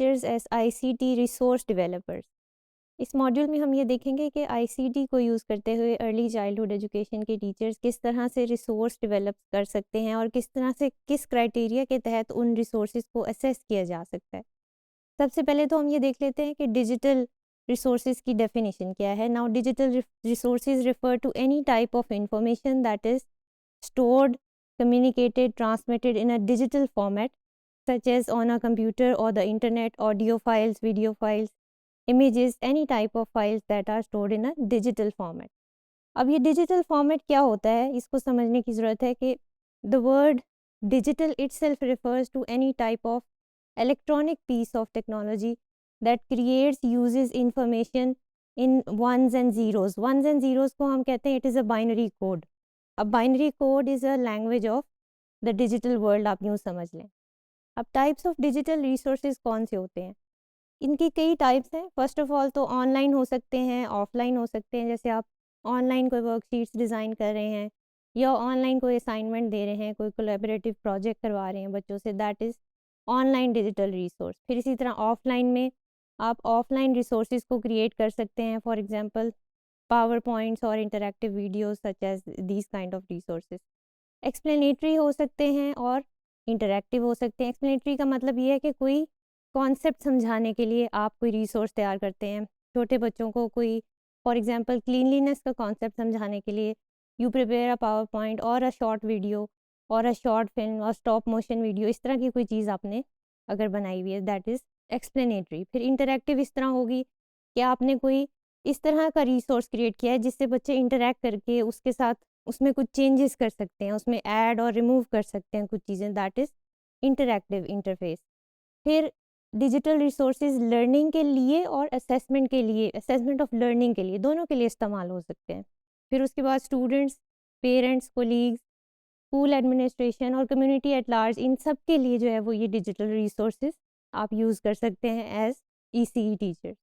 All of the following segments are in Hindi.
Teachers as ICT resource developers. इस मॉड्यूल में हम ये देखेंगे कि आईसीटी को यूज़ करते हुए अर्ली चाइल्डहुड एजुकेशन के टीचर्स किस तरह से रिसोर्स डेवलप कर सकते हैं और किस तरह से किस क्राइटेरिया के तहत उन रिसोर्सेज को असेस किया जा सकता है। सबसे पहले तो हम ये देख लेते हैं कि डिजिटल रिसोर्सेज की डेफिनेशन क्या है। Now digital resources refer to any type of information that is stored, communicated, transmitted in a digital format, such as on a computer or the internet, audio files, video files, images, any type of files that are stored in a digital format. अब ये digital format क्या होता है, इसको समझने की ज़रूरत है कि the word digital itself refers to any type of electronic piece of technology that creates, uses information in ones and zeros. Ones and zeros को हम कहते हैं it is a binary code. अब binary code is a language of the digital world, आप यूँ समझ लें। अब टाइप्स ऑफ डिजिटल रिसोर्सेज कौन से होते हैं? इनकी कई टाइप्स हैं। फर्स्ट ऑफ ऑल तो ऑनलाइन हो सकते हैं, ऑफलाइन हो सकते हैं। जैसे आप ऑनलाइन कोई वर्कशीट्स डिज़ाइन कर रहे हैं या ऑनलाइन कोई असाइनमेंट दे रहे हैं, कोई कोलैबोरेटिव प्रोजेक्ट करवा रहे हैं बच्चों से, that is online digital resource. फिर इसी तरह ऑफलाइन में आप ऑफलाइन रिसोर्सेज को क्रिएट कर सकते हैं, फॉर एग्जांपल PowerPoints और interactive videos such as these kind of resources. Explanatory हो सकते हैं और इंटरैक्टिव हो सकते हैं। एक्सप्लेनेटरी का मतलब ये है कि कोई कॉन्सेप्ट समझाने के लिए आप कोई रिसोर्स तैयार करते हैं। छोटे बच्चों को कोई फॉर एग्जांपल क्लीनलीनेस का कॉन्सेप्ट समझाने के लिए यू प्रिपेयर अ PowerPoint और अ शॉर्ट वीडियो और अ शॉर्ट फिल्म और स्टॉप मोशन वीडियो, इस तरह की कोई चीज़ आपने अगर बनाई हुई है, दैट इज़ एक्सप्लेनेटरी। फिर इंटरैक्टिव इस तरह होगी कि आपने कोई इस तरह का रिसोर्स क्रिएट किया है जिससे बच्चे इंटरैक्ट करके उसके साथ उसमें कुछ चेंजेस कर सकते हैं, उसमें ऐड और रिमूव कर सकते हैं कुछ चीज़ें, दैट इज़ इंटरैक्टिव इंटरफेस। फिर डिजिटल रिसोर्सेज लर्निंग के लिए और असेसमेंट के लिए, असेसमेंट ऑफ लर्निंग के लिए, दोनों के लिए इस्तेमाल हो सकते हैं। फिर उसके बाद students, parents, colleagues, school administration और कम्युनिटी एट लार्ज, इन सब के लिए जो है वो ये डिजिटल रिसोर्सेज आप यूज़ कर सकते हैं as ECE teacher.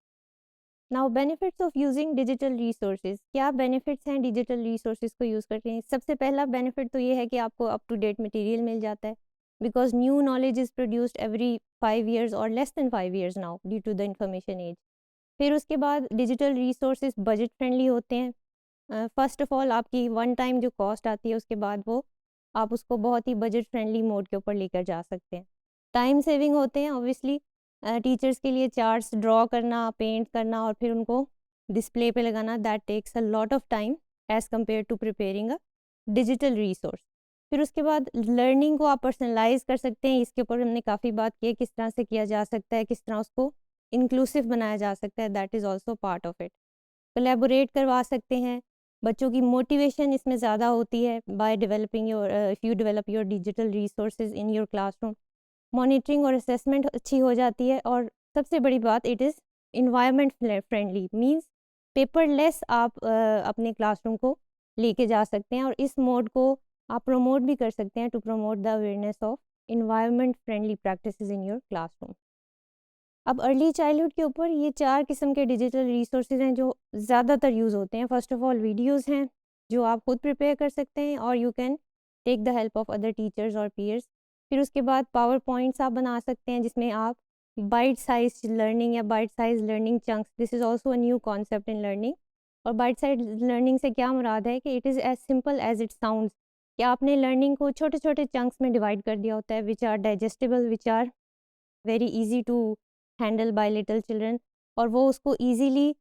Now benefits of using digital resources, क्या बेनिफिट्स हैं डिजिटल रिसोर्सेज को यूज़ करके? सबसे पहला बेनिफिट तो ये है कि आपको अप टू डेट मटेरियल मिल जाता है, because new knowledge is produced every 5 years और less than 5 years now due to the information age. फिर उसके बाद डिजिटल रिसोर्सेज बजट फ्रेंडली होते हैं। फर्स्ट ऑफ ऑल आपकी वन टाइम जो कॉस्ट आती है उसके बाद वो आप उसको बहुत ही बजट फ्रेंडली मोड के ऊपर लेकर जा सकते हैं। टाइम सेविंग होते हैं ऑब्वियसली। टीचर्स के लिए चार्ट्स ड्रॉ करना, पेंट करना और फिर उनको डिस्प्ले पे लगाना, that takes a lot of time as compare to preparing a digital resource. फिर उसके बाद लर्निंग को आप पर्सनलाइज कर सकते हैं। इसके ऊपर हमने काफ़ी बात की है, किस तरह से किया जा सकता है, किस तरह उसको इंक्लूसिव बनाया जा सकता है, that is also part of it. Collaborate करवा सकते हैं, बच्चों की मोटिवेशन इसमें ज़्यादा होती है by developing your, if you develop your digital resources in your classroom. Monitoring और असेसमेंट अच्छी हो जाती है और सबसे बड़ी बात it is environment friendly, means paperless आप अपने क्लासरूम को लेके जा सकते हैं और इस मोड को आप प्रमोट भी कर सकते हैं to promote the awareness of environment friendly practices in your classroom. अब अर्ली चाइल्डहुड के ऊपर ये 4 किस्म के डिजिटल रिसोर्सेज हैं जो ज़्यादातर यूज़ होते हैं। फर्स्ट ऑफ ऑल वीडियोज़ हैं जो आप खुद प्रिपेयर कर सकते हैं और you can take the help of other teachers और पीयर्स। फिर उसके बाद पावर पॉइंट्स आप बना सकते हैं जिसमें आप बाइट साइज लर्निंग या bite size learning chunks, this is also a new concept in learning. और बाइट साइज लर्निंग से क्या मुराद है कि it is as simple as it sounds, कि आपने लर्निंग को छोटे छोटे चंक्स में डिवाइड कर दिया होता है, which are digestible, which are very easy to handle by little children, और वो उसको ईजीली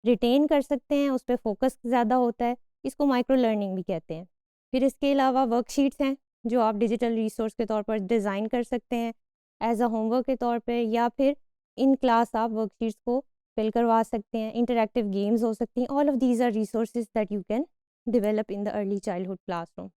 रिटेन कर सकते हैं, उस पर फोकस ज़्यादा होता है। इसको माइक्रो लर्निंग भी कहते हैं। फिर इसके अलावा वर्कशीट्स हैं जो आप डिजिटल रिसोर्स के तौर पर डिज़ाइन कर सकते हैं एज अ होमवर्क के तौर पे, या फिर इन क्लास आप वर्कशीट्स को फिल करवा सकते हैं। इंटरैक्टिव गेम्स हो सकती हैं। All of these are resources that you can develop in the early childhood classroom.